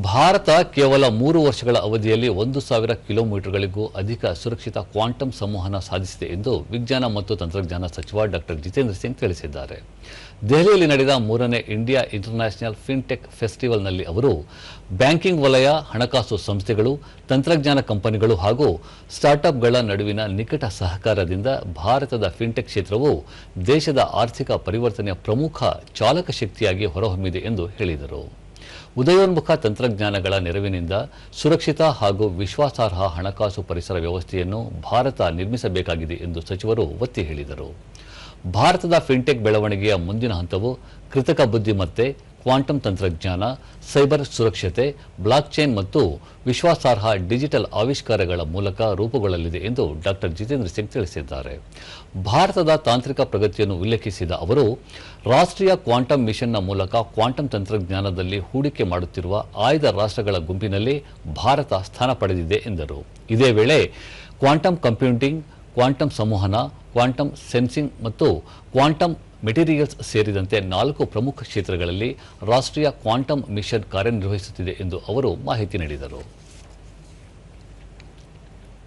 ಭಾರತ ಕೇವಲ 3 ವರ್ಷಗಳ ಅವಧಿಯಲ್ಲಿ 1,000 ಕಿಲೋಮೀಟರ್ಗಳಿಗೂ ಅಧಿಕ ಸುರಕ್ಷಿತ ಕ್ವಾಂಟಮ್ ಸಂವಹನ ಸಾಧಿಸಿದೆ ಎಂದು ವಿಜ್ಞಾನ ಮತ್ತು ತಂತ್ರಜ್ಞಾನ ಸಚಿವ ಡಾಕ್ಟರ್ ಜಿತೇಂದ್ರ ಸಿಂಗ್ ತಿಳಿಸಿದ್ದಾರೆ. ದೆಹಲಿಯಲ್ಲಿ ನಡೆದ 3ನೇ ಇಂಡಿಯಾ ಇಂಟರ್ನ್ಯಾಷನಲ್ ಫಿನ್ಟೆಕ್ ಫೆಸ್ಟಿವಲ್ನಲ್ಲಿ ಅವರು ಬ್ಯಾಂಕಿಂಗ್ ವಲಯ, ಹಣಕಾಸು ಸಂಸ್ಥೆಗಳು, ತಂತ್ರಜ್ಞಾನ ಕಂಪನಿಗಳು ಹಾಗೂ ಸ್ಟಾರ್ಟ್ಅಪ್ಗಳ ನಡುವಿನ ನಿಕಟ ಸಹಕಾರದಿಂದ ಭಾರತದ ಫಿನ್ಟೆಕ್ ಕ್ಷೇತ್ರವು ದೇಶದ ಆರ್ಥಿಕ ಪರಿವರ್ತನೆಯ ಪ್ರಮುಖ ಚಾಲಕ ಶಕ್ತಿಯಾಗಿ ಹೊರಹೊಮ್ಮಿದೆ ಎಂದು ಹೇಳಿದರು. ಉದಯೋನ್ಮುಖ ತಂತ್ರಜ್ಞಾನಗಳ ನೆರವಿನಿಂದ ಸುರಕ್ಷಿತ ಹಾಗೂ ವಿಶ್ವಾಸಾರ್ಹ ಹಣಕಾಸು ಪರಿಸರ ವ್ಯವಸ್ಥೆಯನ್ನು ಭಾರತ ನಿರ್ಮಿಸಬೇಕಾಗಿದೆ ಎಂದು ಸಚಿವರು ಒತ್ತಿ ಹೇಳಿದರು. ಭಾರತದ ಫಿನ್ಟೆಕ್ ಬೆಳವಣಿಗೆಯ ಮುಂದಿನ ಹಂತವು ಕೃತಕ ಬುದ್ಧಿಮತ್ತೆ, ಕ್ವಾಂಟಮ್ ತಂತ್ರಜ್ಞಾನ, ಸೈಬರ್ ಸುರಕ್ಷತೆ, ಬ್ಲಾಕ್ಚೈನ್ ಮತ್ತು ವಿಶ್ವಾಸಾರ್ಹ ಡಿಜಿಟಲ್ ಆವಿಷ್ಕಾರಗಳ ಮೂಲಕ ರೂಪುಗೊಳ್ಳಲಿದೆ ಎಂದು ಡಾಕ್ಟರ್ ಜಿತೇಂದ್ರ ಸಿಂಗ್ ತಿಳಿಸಿದ್ದಾರೆ. ಭಾರತದ ತಾಂತ್ರಿಕ ಪ್ರಗತಿಯನ್ನು ಉಲ್ಲೇಖಿಸಿದ ಅವರು, ರಾಷ್ಟ್ರೀಯ ಕ್ವಾಂಟಮ್ ಮಿಷನ್ನ ಮೂಲಕ ಕ್ವಾಂಟಮ್ ತಂತ್ರಜ್ಞಾನದಲ್ಲಿ ಹೂಡಿಕೆ ಮಾಡುತ್ತಿರುವ ಆಯ್ದ ರಾಷ್ಟ್ರಗಳ ಗುಂಪಿನಲ್ಲಿ ಭಾರತ ಸ್ಥಾನ ಪಡೆದಿದೆ ಎಂದರು. ಇದೇ ವೇಳೆ ಕ್ವಾಂಟಮ್ ಕಂಪ್ಯೂಟಿಂಗ್, ಕ್ವಾಂಟಮ್ ಸಂವಹನ, ಕ್ವಾಂಟಮ್ ಸೆನ್ಸಿಂಗ್ ಮತ್ತು ಕ್ವಾಂಟಮ್ ಮೆಟೀರಿಯಲ್ಸ್ ಸೇರಿದಂತೆ 4 ಪ್ರಮುಖ ಕ್ಷೇತ್ರಗಳಲ್ಲಿ ರಾಷ್ಟ್ರೀಯ ಕ್ವಾಂಟಮ್ ಮಿಷನ್ ಕಾರ್ಯನಿರ್ವಹಿಸುತ್ತಿದೆ ಎಂದು ಅವರು ಮಾಹಿತಿ ನೀಡಿದರು.